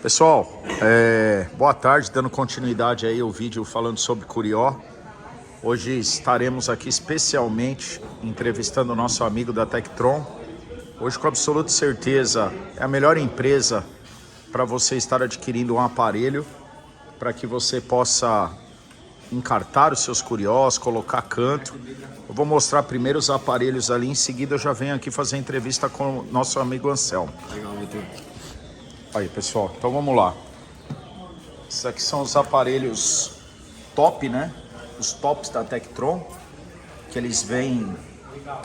Pessoal, boa tarde, dando continuidade aí ao vídeo falando sobre Curió. Hoje estaremos aqui especialmente entrevistando o nosso amigo da Tektron. Hoje, com absoluta certeza, é a melhor empresa para você estar adquirindo um aparelho para que você possa encartar os seus Curiós, colocar canto. Eu vou mostrar primeiro os aparelhos ali, em seguida eu já venho aqui fazer entrevista com o nosso amigo Anselmo. Legal, Vitor. Aí, pessoal, então vamos lá. Esses aqui são os aparelhos top, né? Os tops da Tektron, que eles vêm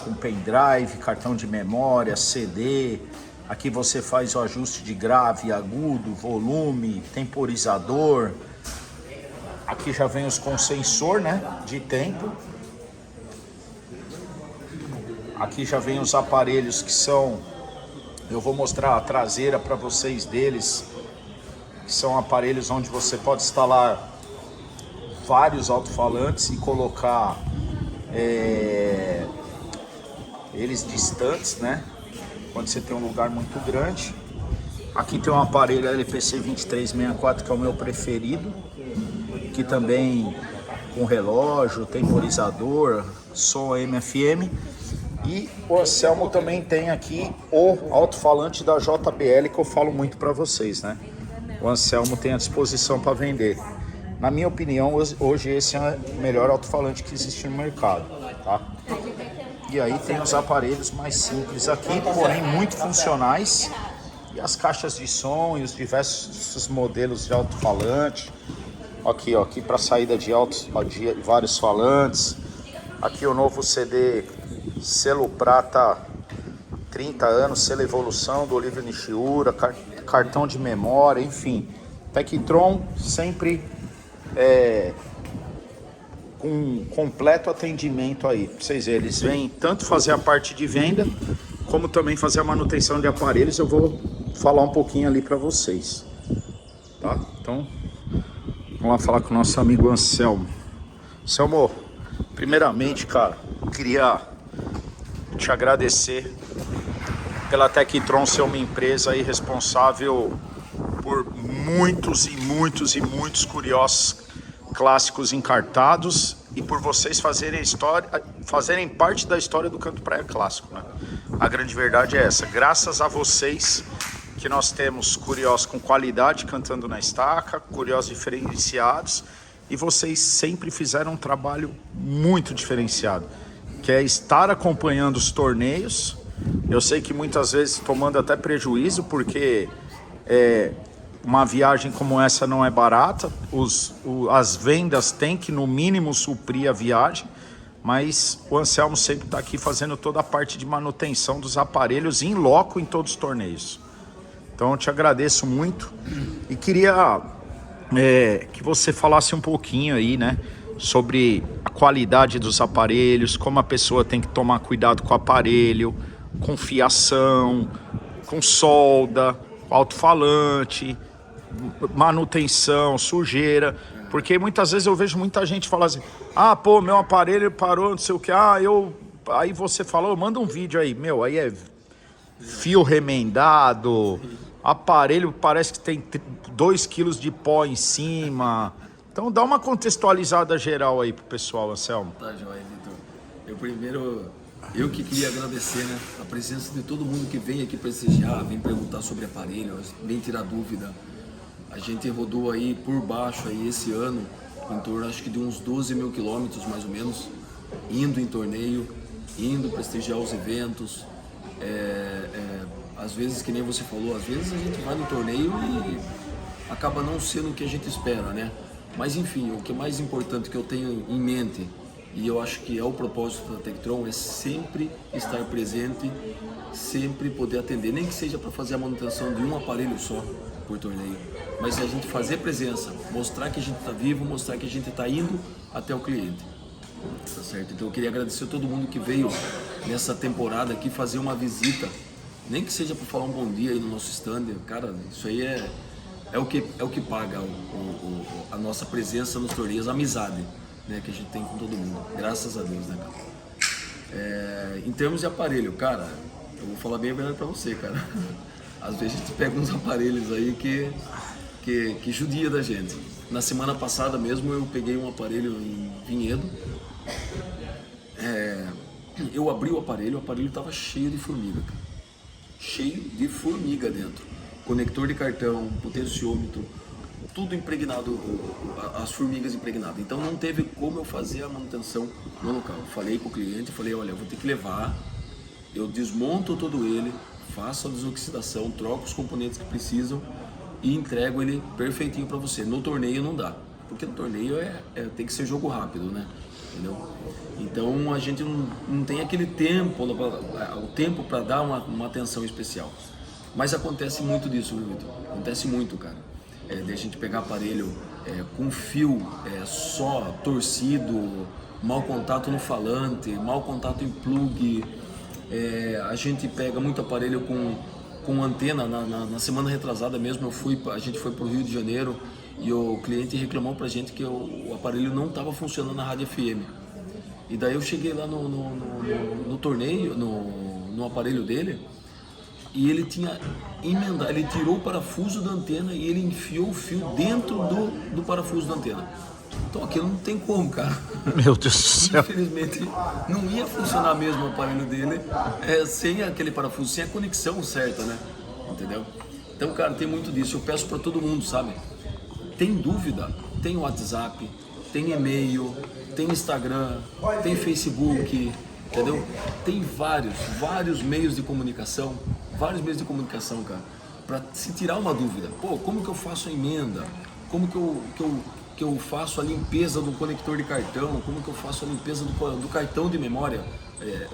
com pendrive, cartão de memória, CD. Aqui você faz o ajuste de grave, agudo, volume, temporizador. Aqui já vem os com sensor, né? De tempo. Aqui já vem os aparelhos que são... Eu vou mostrar a traseira para vocês deles, que são aparelhos onde você pode instalar vários alto-falantes e colocar eles distantes, né? Quando você tem um lugar muito grande. Aqui tem um aparelho LPC 2364, que é o meu preferido, que também com relógio, temporizador, som AM/FM. E o Anselmo também tem aqui o alto-falante da JBL, que eu falo muito para vocês, né? O Anselmo tem à disposição para vender. Na minha opinião, hoje esse é o melhor alto-falante que existe no mercado, tá? E aí tem os aparelhos mais simples aqui, porém muito funcionais. E as caixas de som e os diversos modelos de alto-falante. Aqui, ó, aqui para saída de vários falantes. Aqui o novo CD selo prata 30 anos, selo evolução do Olívio Nishiura, cartão de memória, enfim. Tektron sempre com completo atendimento aí. Pra vocês verem, eles vêm tanto fazer a parte de venda, como também fazer a manutenção de aparelhos. Eu vou falar um pouquinho ali para vocês, tá? Então, vamos lá falar com o nosso amigo Anselmo. Anselmo, primeiramente, cara, queria te agradecer pela Tektron ser uma empresa aí responsável por muitos Curiós clássicos encartados e por vocês fazerem parte da história do canto praia clássico, né? A grande verdade é essa. Graças a vocês que nós temos Curiós com qualidade cantando na estaca, Curiós diferenciados, e vocês sempre fizeram um trabalho muito diferenciado, que é estar acompanhando os torneios. Eu sei que muitas vezes tomando até prejuízo, porque uma viagem como essa não é barata, as vendas têm que no mínimo suprir a viagem, mas o Anselmo sempre está aqui fazendo toda a parte de manutenção dos aparelhos em loco em todos os torneios. Então eu te agradeço muito e queria que você falasse um pouquinho aí, né, sobre a qualidade dos aparelhos, como a pessoa tem que tomar cuidado com o aparelho, com fiação, com solda, alto-falante, manutenção, sujeira, porque muitas vezes eu vejo muita gente falar assim: ah, pô, meu aparelho parou, não sei o que, aí você falou, manda um vídeo aí, meu, aí é fio remendado, aparelho parece que tem 2 quilos de pó em cima. Então dá uma contextualizada geral aí pro pessoal, Anselmo. Tá, joia, Vitor. Eu que queria agradecer, né, a presença de todo mundo que vem aqui prestigiar, vem perguntar sobre aparelho, vem tirar dúvida. A gente rodou aí por baixo aí esse ano, em torno acho que de uns 12 mil quilômetros mais ou menos, indo em torneio, indo prestigiar os eventos. Às vezes, que nem você falou, às vezes a gente vai no torneio e acaba não sendo o que a gente espera, né? Mas enfim, o que é mais importante que eu tenho em mente, e eu acho que é o propósito da Tektron, é sempre estar presente, sempre poder atender, nem que seja para fazer a manutenção de um aparelho só por torneio, mas a gente fazer presença, mostrar que a gente está vivo, mostrar que a gente está indo até o cliente, tá certo? Então eu queria agradecer a todo mundo que veio nessa temporada aqui fazer uma visita, nem que seja para falar um bom dia aí no nosso stand. Cara, isso aí é o que paga a nossa presença nos torneios, a amizade, né, que a gente tem com todo mundo, graças a Deus, né, cara? Em termos de aparelho, cara, eu vou falar bem a verdade pra você, cara. às vezes a gente pega uns aparelhos aí que judia da gente. Na semana passada mesmo eu peguei um aparelho em Vinhedo, eu abri o aparelho estava cheio de formiga, cara. Cheio de formiga dentro. Conector de cartão, potenciômetro, tudo impregnado, as formigas impregnadas. Então não teve como eu fazer a manutenção no local. Falei com o cliente, falei, olha, eu vou ter que levar, eu desmonto todo ele, faço a desoxidação, troco os componentes que precisam e entrego ele perfeitinho para você. No torneio não dá, porque no torneio tem que ser jogo rápido, né? Entendeu? Então a gente não tem aquele tempo, o tempo para dar uma atenção especial. Mas acontece muito disso, viu, Vitor? Acontece muito, cara. De a gente pegar aparelho com fio só torcido, mau contato no falante, mau contato em plug. A gente pega muito aparelho com antena. Na semana retrasada mesmo a gente foi para o Rio de Janeiro e o cliente reclamou pra gente que o aparelho não estava funcionando na rádio FM. E daí eu cheguei lá no torneio, no aparelho dele, e ele tinha emendado, ele tirou o parafuso da antena e ele enfiou o fio dentro do parafuso da antena. Então aquilo não tem como, cara. Meu Deus do céu. Infelizmente não ia funcionar mesmo o aparelho dele sem aquele parafuso, sem a conexão certa, né? Entendeu? Então, cara, tem muito disso. Eu peço pra todo mundo, sabe? Tem dúvida? Tem WhatsApp, tem e-mail, tem Instagram, tem Facebook, entendeu? Tem vários meios de comunicação, cara, para se tirar uma dúvida. Pô, como que eu faço a emenda? Como que eu faço a limpeza do conector de cartão? Como que eu faço a limpeza do cartão de memória,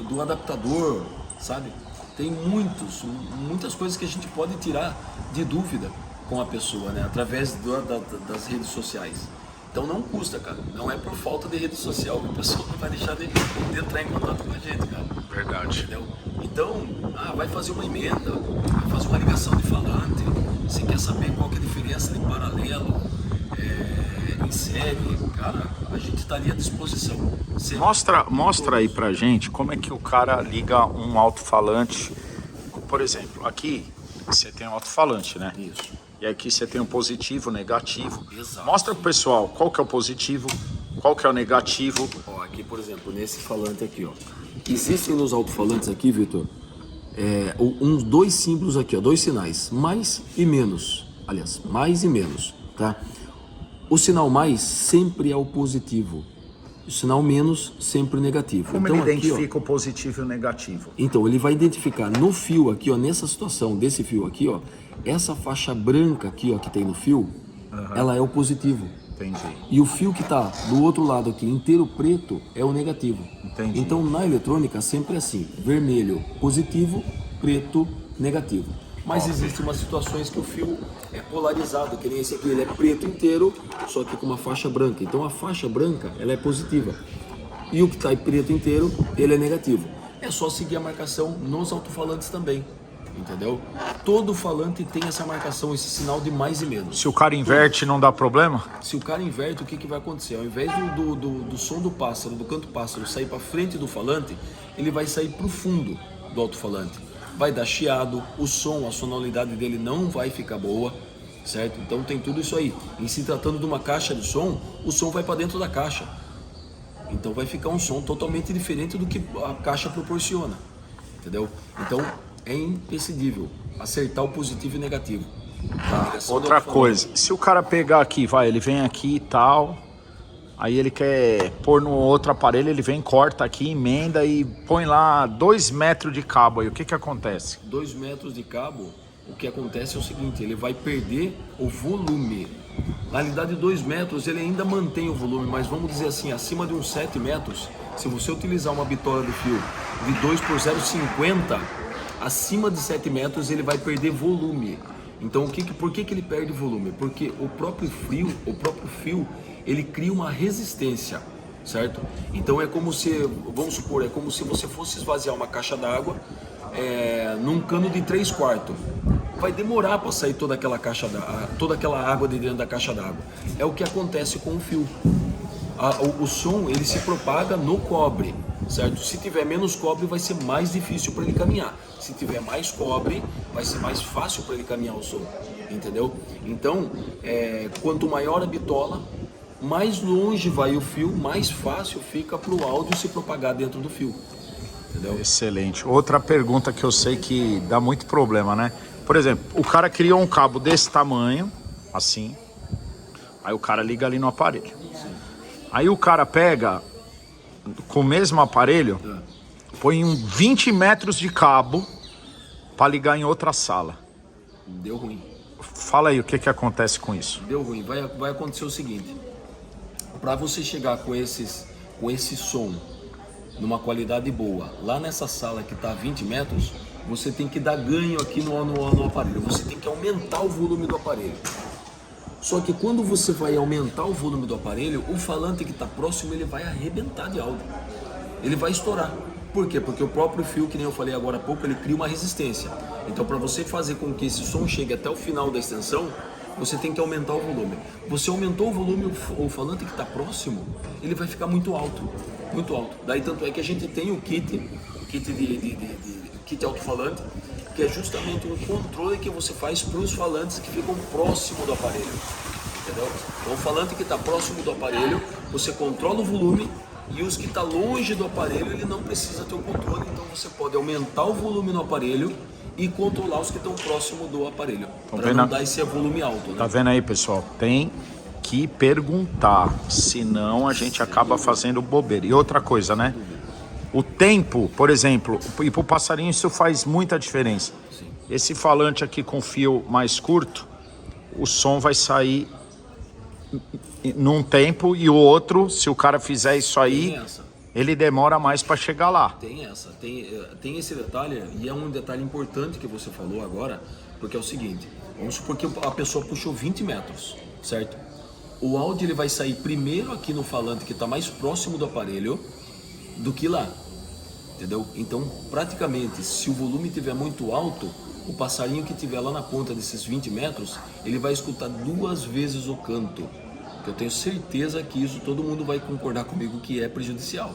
do adaptador, sabe? Tem muitas coisas que a gente pode tirar de dúvida com a pessoa, né? Através das redes sociais. Então não custa, cara. Não é por falta de rede social que a pessoa não vai deixar de entrar em contato com a gente, cara. Verdade. Entendeu? Então, vai fazer uma emenda, vai fazer uma ligação de falante. Você quer saber qual que é a diferença de paralelo, em série? Cara, a gente estaria à disposição. Mostra aí pra gente como é que o cara liga um alto-falante. Por exemplo, aqui você tem um alto-falante, né? Isso. E aqui você tem o positivo, o negativo. Exato. Mostra pro pessoal qual que é o positivo, qual que é o negativo. Ó, aqui, por exemplo, nesse falante aqui, ó. Existem nos alto-falantes aqui, Vitor, dois símbolos aqui, ó, dois sinais, mais e menos. Aliás, mais e menos, tá? O sinal mais sempre é o positivo. O sinal menos sempre o negativo. Como então, ele aqui, identifica o positivo e o negativo? Então, ele vai identificar no fio aqui, ó, nessa situação desse fio aqui, ó, essa faixa branca aqui, ó, que tem no fio, ela é o positivo. Entendi. E o fio que está do outro lado aqui, inteiro preto, é o negativo. Entendi. Então, na eletrônica, sempre é assim, vermelho, positivo, preto, negativo. Mas existem umas situações que o fio é polarizado, que nem esse aqui, ele é preto inteiro, só que com uma faixa branca. Então, a faixa branca, ela é positiva. E o que está preto inteiro, ele é negativo. É só seguir a marcação nos alto-falantes também. Entendeu? Todo falante tem essa marcação, esse sinal de mais e menos. Se o cara inverte, não dá problema? Se o cara inverte, o que vai acontecer? Ao invés do som do pássaro, do canto pássaro, sair para frente do falante, ele vai sair para o fundo do alto-falante. Vai dar chiado, o som, a sonoridade dele não vai ficar boa, certo? Então tem tudo isso aí. Em se tratando de uma caixa de som, o som vai para dentro da caixa. Então vai ficar um som totalmente diferente do que a caixa proporciona, entendeu? Então é imprescindível acertar o positivo e negativo. Outra coisa, se o cara pegar aqui, ele vem aqui e tal, aí ele quer pôr no outro aparelho, ele vem, corta aqui, emenda e põe lá 2 metros de cabo aí, o que acontece? 2 metros de cabo, o que acontece é o seguinte, ele vai perder o volume. Na realidade, 2 metros ele ainda mantém o volume, mas vamos dizer assim, acima de uns 7 metros, se você utilizar uma bitola de fio de 2 por 0,50, acima de 7 metros ele vai perder volume. Então por que ele perde volume? Porque o próprio fio, ele cria uma resistência, certo? Então é como se, vamos supor, é como se você fosse esvaziar uma caixa d'água num cano de 3/4. Vai demorar para sair toda aquela água de dentro da caixa d'água. É o que acontece com o fio. O som ele se propaga no cobre. certo? Se tiver menos cobre, vai ser mais difícil para ele caminhar. Se tiver mais cobre, vai ser mais fácil para ele caminhar o som, entendeu? Então, quanto maior a bitola, mais longe vai o fio, mais fácil fica para o áudio se propagar dentro do fio, entendeu? Excelente. Outra pergunta que eu sei que dá muito problema, né? Por exemplo, o cara criou um cabo desse tamanho, assim, aí o cara liga ali no aparelho. Aí o cara pega, com o mesmo aparelho, põe 20 metros de cabo para ligar em outra sala. Deu ruim. Fala aí o que acontece com isso. Deu ruim. Vai acontecer o seguinte. Para você chegar com esse som numa qualidade boa, lá nessa sala que está a 20 metros, você tem que dar ganho aqui no aparelho. Você tem que aumentar o volume do aparelho. Só que quando você vai aumentar o volume do aparelho, o falante que está próximo, ele vai arrebentar de áudio. Ele vai estourar. Por quê? Porque o próprio fio, que nem eu falei agora há pouco, ele cria uma resistência. Então, para você fazer com que esse som chegue até o final da extensão, você tem que aumentar o volume. Você aumentou o volume, o falante que está próximo, ele vai ficar muito alto. Muito alto. Daí, tanto é que a gente tem o kit alto-falante, que é justamente um controle que você faz para os falantes que ficam próximo do aparelho, entendeu? Então, o falante que está próximo do aparelho, você controla o volume, e os que estão longe do aparelho, ele não precisa ter o controle, então você pode aumentar o volume no aparelho e controlar os que estão próximo do aparelho, para não dar esse volume alto, né? Tá vendo aí, pessoal? Tem que perguntar, senão a gente acaba fazendo bobeira. E outra coisa, né? O tempo, por exemplo, e para o passarinho isso faz muita diferença. Sim. Esse falante aqui com fio mais curto, o som vai sair num tempo, e o outro, se o cara fizer isso aí, ele demora mais para chegar lá. Tem esse detalhe, e é um detalhe importante que você falou agora, porque é o seguinte, vamos supor que a pessoa puxou 20 metros, certo? O áudio ele vai sair primeiro aqui no falante que está mais próximo do aparelho do que lá, entendeu? Então, praticamente, se o volume estiver muito alto, o passarinho que estiver lá na ponta desses 20 metros, ele vai escutar 2 vezes o canto. Eu tenho certeza que isso todo mundo vai concordar comigo que é prejudicial,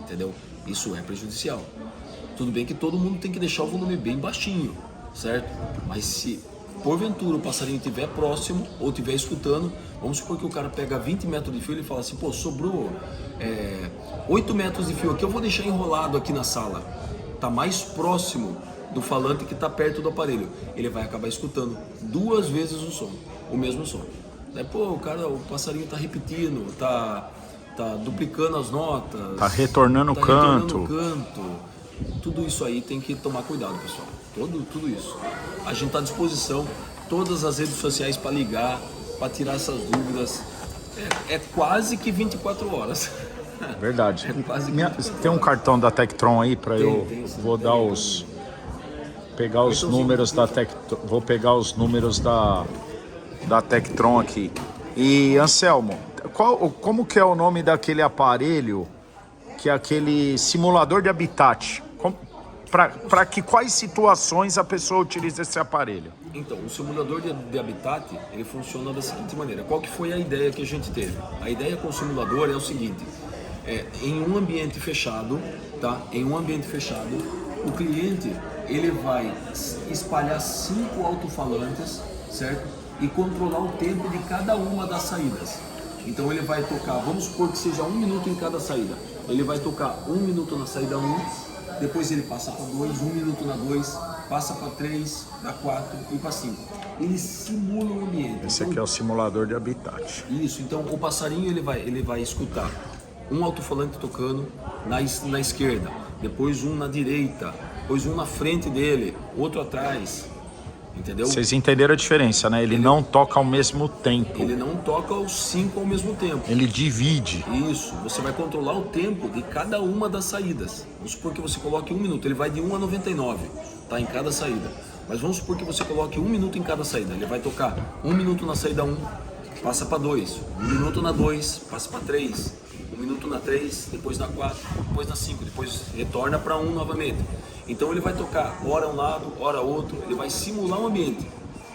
entendeu? Isso é prejudicial. Tudo bem que todo mundo tem que deixar o volume bem baixinho, certo? Mas se porventura o passarinho estiver próximo ou estiver escutando, vamos supor que o cara pega 20 metros de fio e fala assim, pô, sobrou 8 metros de fio aqui, eu vou deixar enrolado aqui na sala. Tá mais próximo do falante que está perto do aparelho. Ele vai acabar escutando 2 vezes o mesmo som. Pô, o passarinho tá repetindo, tá duplicando as notas, tá retornando o canto. Tudo isso aí tem que tomar cuidado, pessoal. Tudo isso. A gente tá à disposição, todas as redes sociais para ligar, para tirar essas dúvidas. É quase que 24 horas. Verdade. É quase que 24 tem um horas. cartão da Tectron aí para eu vou tem, dar pegar os números da Tectron. Vou pegar os números da Tectron aqui. E Anselmo, como que é o nome daquele aparelho, que é aquele simulador de habitat? Para quais situações a pessoa utiliza esse aparelho? Então, o simulador de habitat, ele funciona da seguinte maneira. Qual que foi a ideia que a gente teve? A ideia com o simulador é o seguinte, em um ambiente fechado, tá? Em um ambiente fechado, o cliente, ele vai espalhar 5 alto-falantes, certo? E controlar o tempo de cada uma das saídas. Então ele vai tocar, vamos supor que seja 1 minuto em cada saída. Ele vai tocar 1 minuto na saída 1, depois ele passa para 2, 1 minuto na 2, passa para 3, para 4 e para 5. Ele simula o ambiente. Esse aqui é o simulador de habitat. Isso, então o passarinho ele vai escutar um alto-falante tocando na esquerda, depois um na direita, depois um na frente dele, outro atrás. Entendeu? Vocês entenderam a diferença, né? Ele não toca ao mesmo tempo. Ele não toca os 5 ao mesmo tempo. Ele divide. Isso, você vai controlar o tempo de cada uma das saídas. Vamos supor que você coloque 1 minuto, ele vai de 1 a 99, tá? Em cada saída. Mas vamos supor que você coloque 1 minuto em cada saída. Ele vai tocar 1 minuto na saída 1, passa para 2, 1 minuto na 2, passa para 3, 1 minuto na 3, depois na 4, depois na 5, depois retorna para 1 novamente. Então ele vai tocar hora um lado, hora outro, ele vai simular o ambiente,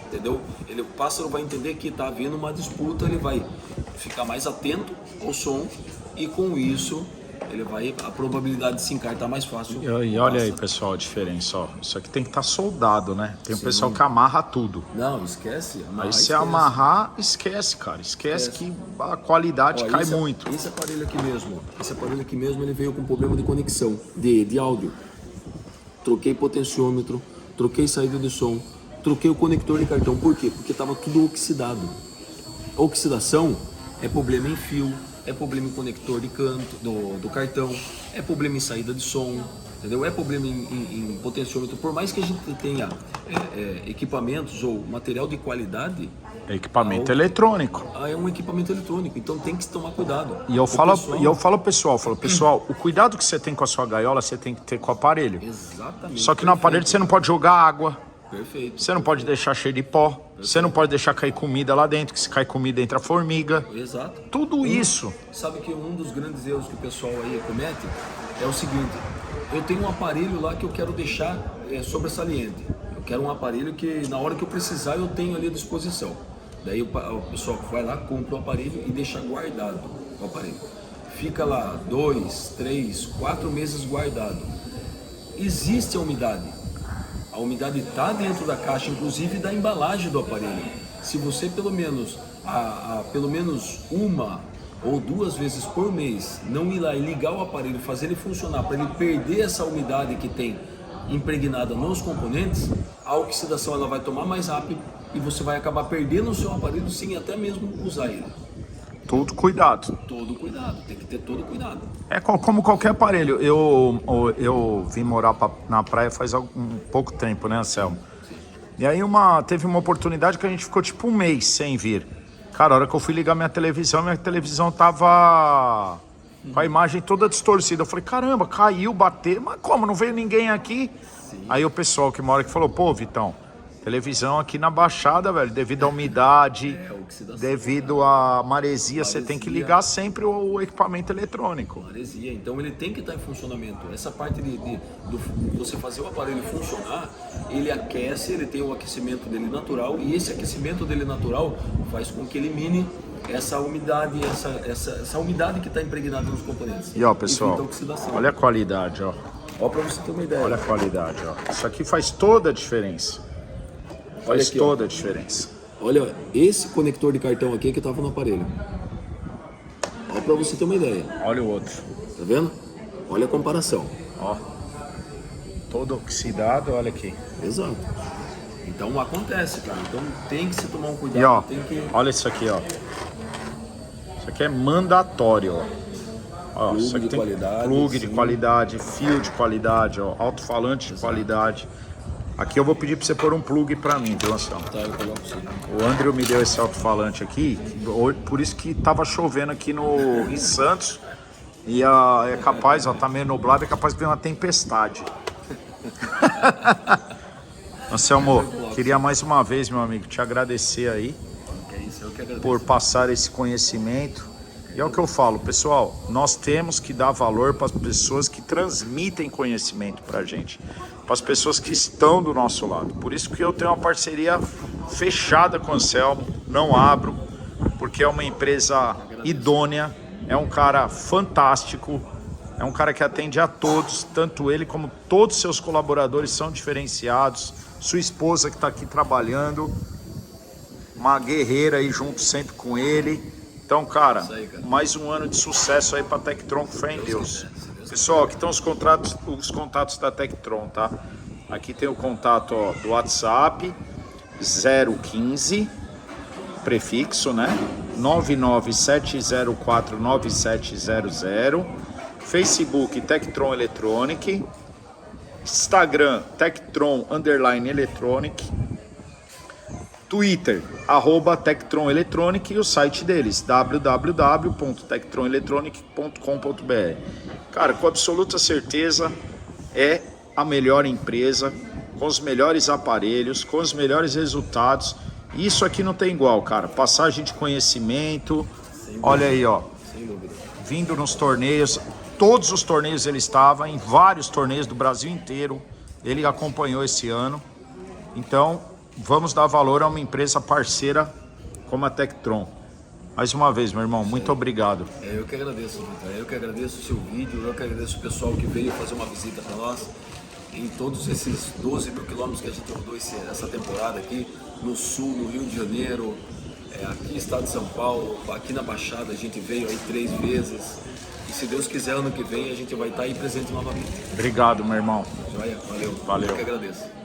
entendeu? O pássaro vai entender que está havendo uma disputa, ele vai ficar mais atento ao som e com isso a probabilidade de se encartar mais fácil. E olha aí, pessoal, a diferença, ó. Isso aqui tem que estar soldado, né? Tem um pessoal que amarra tudo. Não, esquece. Aí se amarrar, esquece, cara. Esquece que a qualidade cai muito. Esse aparelho aqui mesmo, ele veio com problema de conexão, de áudio. Troquei potenciômetro, troquei saída de som, troquei o conector de cartão. Por quê? Porque estava tudo oxidado. A oxidação é problema em fio, é problema em conector de canto do cartão, é problema em saída de som, entendeu? É problema em potenciômetro. Por mais que a gente tenha equipamentos ou material de qualidade, É equipamento eletrônico. é um equipamento eletrônico, então tem que se tomar cuidado. E eu falo pessoal, o cuidado que você tem com a sua gaiola, você tem que ter com o aparelho. Exatamente. Só que no aparelho você não pode jogar água. Perfeito. Você não pode deixar cheio de pó. Você não pode deixar cair comida lá dentro, que se cai comida entra formiga. Exato. Tudo isso. Sabe que um dos grandes erros que o pessoal aí comete é o seguinte: eu tenho um aparelho lá que eu quero deixar sobressalente. Eu quero um aparelho que na hora que eu precisar eu tenho ali à disposição. Daí o pessoal vai lá, compra o aparelho e deixa guardado o aparelho. Fica lá 2, 3, 4 meses guardado. Existe a umidade. A umidade está dentro da caixa, inclusive da embalagem do aparelho. Se você pelo menos uma ou duas vezes por mês não ir lá e ligar o aparelho, fazer ele funcionar para ele perder essa umidade que tem impregnada nos componentes, a oxidação ela vai tomar mais rápido e você vai acabar perdendo o seu aparelho sem até mesmo usar ele. Todo cuidado. Todo cuidado, tem que ter todo cuidado. É como qualquer aparelho. Eu vim morar na praia faz pouco tempo, né, Anselmo? E aí teve uma oportunidade que a gente ficou tipo um mês sem vir. Cara, a hora que eu fui ligar minha televisão tava com a imagem toda distorcida. Eu falei, caramba, caiu, bateu, mas como? Não veio ninguém aqui? Sim. Aí o pessoal que mora aqui falou, pô, Vitão, televisão aqui na Baixada, velho, devido à umidade, devido à maresia, você tem que ligar sempre o equipamento eletrônico. Maresia, então ele tem que estar em funcionamento. Essa parte de você fazer o aparelho funcionar, ele aquece, ele tem o aquecimento dele natural, e esse aquecimento dele natural faz com que elimine essa umidade, essa umidade que está impregnada nos componentes. E ó, pessoal, olha a qualidade, ó. Ó, para você ter uma ideia. Olha a qualidade, ó. Isso aqui faz toda a diferença. Faz aqui, toda a diferença. Olha, esse conector de cartão aqui que estava no aparelho. Olha para você ter uma ideia. Olha o outro. Tá vendo? Olha a comparação. Ó. Todo oxidado, olha aqui. Exato. Então acontece, cara. Então tem que se tomar um cuidado. E ó, olha isso aqui, ó. Isso aqui é mandatório, ó. Ó, plug isso aqui de tem qualidade, plug de qualidade, fio de qualidade, ó, alto-falante de qualidade. Aqui eu vou pedir para você pôr um plug para mim, viu, Anselmo? Tá, eu coloco sim. O André me deu esse alto-falante aqui, por isso que tava chovendo aqui em Santos. E é capaz, ó, tá meio nublado, é capaz de vir uma tempestade. Anselmo, queria mais uma vez, meu amigo, te agradecer aí por passar esse conhecimento. E é o que eu falo, pessoal, nós temos que dar valor para as pessoas que transmitem conhecimento para a gente, para as pessoas que estão do nosso lado. Por isso que eu tenho uma parceria fechada com o Anselmo, não abro, porque é uma empresa idônea, é um cara fantástico, é um cara que atende a todos, tanto ele como todos os seus colaboradores são diferenciados, sua esposa que está aqui trabalhando, uma guerreira aí junto sempre com ele. Então, cara, mais um ano de sucesso aí para Tectron, com fé em Deus. Pessoal, aqui estão os contatos da Tectron, tá? Aqui tem o contato, ó, do WhatsApp, 015, prefixo, né? 997049700. Facebook, Tectron Electronic. Instagram, Tectron_Electronic. Twitter, @Tectron Electronic, e o site deles, www.tectronelectronic.com.br. Cara, com absoluta certeza é a melhor empresa, com os melhores aparelhos, com os melhores resultados. Isso aqui não tem igual, cara. Passagem de conhecimento, olha aí, ó, vindo nos torneios, todos os torneios ele estava, em vários torneios do Brasil inteiro, ele acompanhou esse ano. Então, vamos dar valor a uma empresa parceira como a Tectron. Mais uma vez, meu irmão, muito obrigado. Eu que agradeço, Vitor. Eu que agradeço o seu vídeo, eu que agradeço o pessoal que veio fazer uma visita para nós em todos esses 12 mil quilômetros que a gente rodou essa temporada aqui no Sul, no Rio de Janeiro, aqui no estado de São Paulo, aqui na Baixada a gente veio aí 3 vezes e se Deus quiser ano que vem a gente vai estar aí presente novamente. Obrigado, meu irmão. Joia? Valeu. Valeu. Eu que agradeço.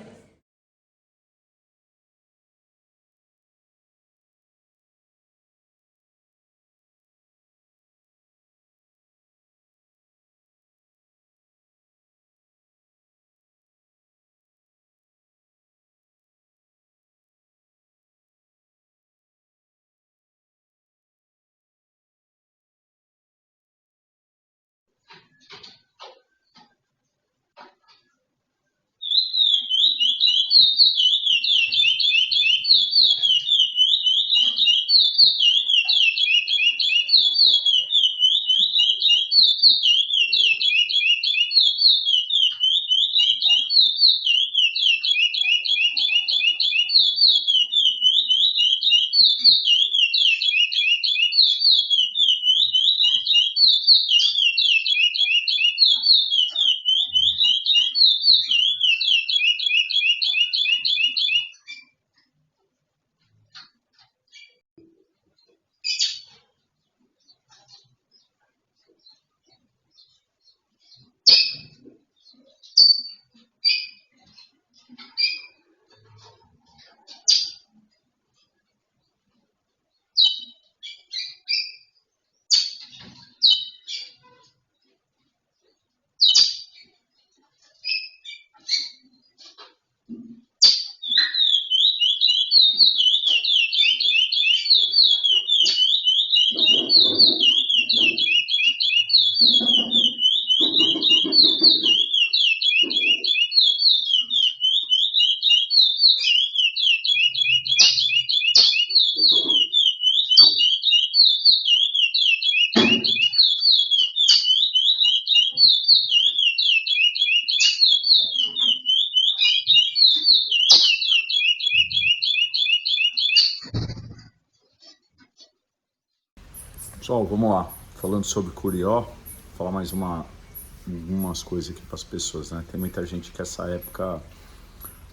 Pessoal, vamos lá. Falando sobre Curió, vou falar mais algumas coisas aqui para as pessoas, né? Tem muita gente que essa época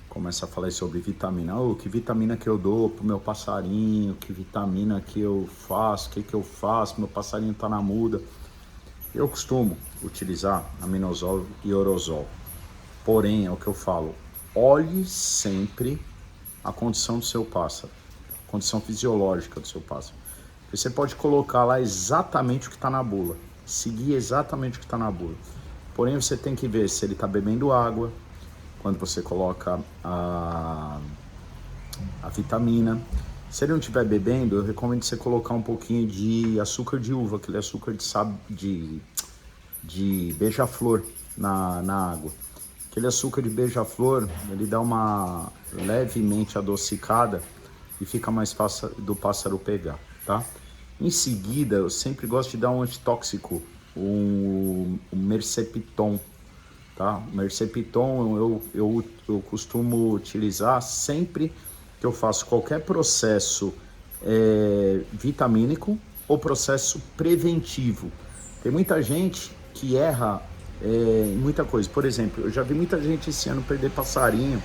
começa a falar sobre vitamina. Oh, que vitamina que eu dou pro meu passarinho? Que vitamina que eu faço? O que eu faço? Meu passarinho tá na muda. Eu costumo utilizar aminosol e orozol. Porém, é o que eu falo, olhe sempre a condição do seu pássaro, a condição fisiológica do seu pássaro. Você pode colocar lá exatamente o que está na bula, seguir exatamente o que está na bula. Porém, você tem que ver se ele está bebendo água, quando você coloca a vitamina. Se ele não estiver bebendo, eu recomendo você colocar um pouquinho de açúcar de uva, aquele açúcar de beija-flor na água. Aquele açúcar de beija-flor, ele dá uma levemente adocicada e fica mais fácil do pássaro pegar, tá? Em seguida, eu sempre gosto de dar um antitóxico, um Mercepton, tá? O Mercepton eu costumo utilizar sempre que eu faço qualquer processo vitamínico ou processo preventivo. Tem muita gente que erra em muita coisa. Por exemplo, eu já vi muita gente esse ano perder passarinho.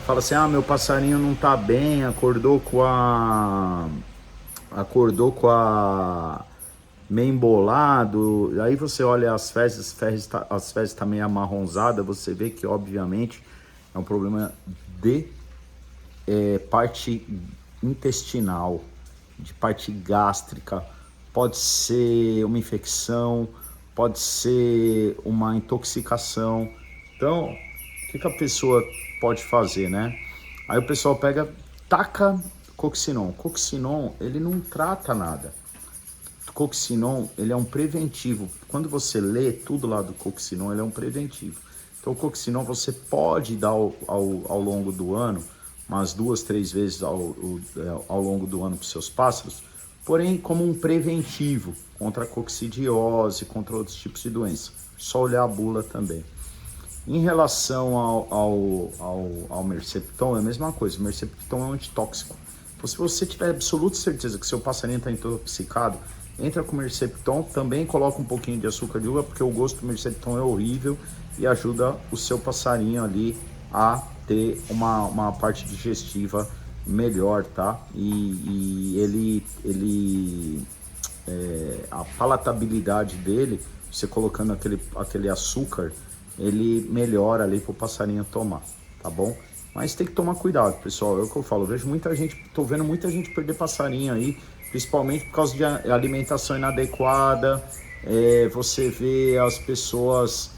Fala assim, meu passarinho não tá bem, acordou com a meio embolado. Aí você olha as fezes tá meio amarronzada, você vê que obviamente é um problema de parte intestinal, de parte gástrica, pode ser uma infecção, pode ser uma intoxicação. Então, o que a pessoa pode fazer, né? Aí o pessoal taca Coxinon. Coxinon, ele não trata nada. Coxinon, ele é um preventivo. Quando você lê tudo lá do Coxinon, ele é um preventivo. Então, o Coxinon você pode dar ao longo do ano, umas 2, 3 vezes ao longo do ano para os seus pássaros, porém como um preventivo contra a coccidiose, contra outros tipos de doença. Só olhar a bula também. Em relação ao Mercepton, é a mesma coisa. O Mercepton é um antitóxico. Se você tiver absoluta certeza que seu passarinho está intoxicado, entra com Mercepton, também coloca um pouquinho de açúcar de uva, porque o gosto do Mercepton é horrível e ajuda o seu passarinho ali a ter uma parte digestiva melhor, tá? A palatabilidade dele, você colocando aquele açúcar, ele melhora ali para o passarinho tomar, tá bom? Mas tem que tomar cuidado, pessoal, é o que eu falo, tô vendo muita gente perder passarinho aí, principalmente por causa de alimentação inadequada. Você vê as pessoas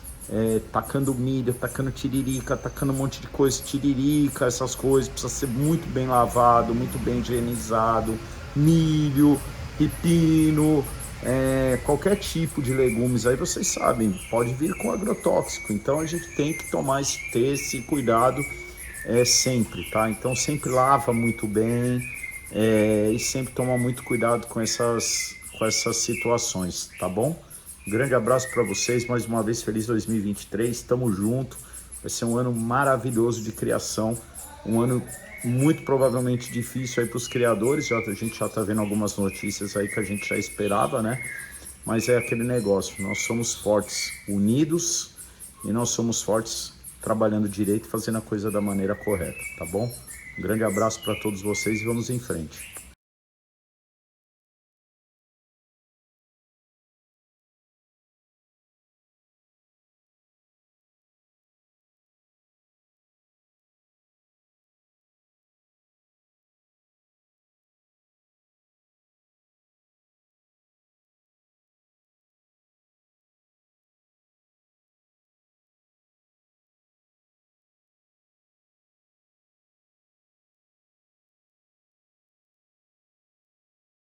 tacando milho, tacando tiririca, tacando um monte de coisa, tiririca, essas coisas, precisa ser muito bem lavado, muito bem higienizado, milho, pepino, qualquer tipo de legumes aí, vocês sabem, pode vir com agrotóxico, então a gente tem que ter esse cuidado sempre, tá? Então sempre lava muito bem e sempre toma muito cuidado com essas situações, tá bom? Um grande abraço para vocês, mais uma vez, feliz 2023, tamo junto, vai ser um ano maravilhoso de criação, um ano muito provavelmente difícil aí para os criadores, a gente já tá vendo algumas notícias aí que a gente já esperava, né? Mas é aquele negócio, nós somos fortes unidos e nós somos fortes trabalhando direito e fazendo a coisa da maneira correta, tá bom? Um grande abraço para todos vocês e vamos em frente.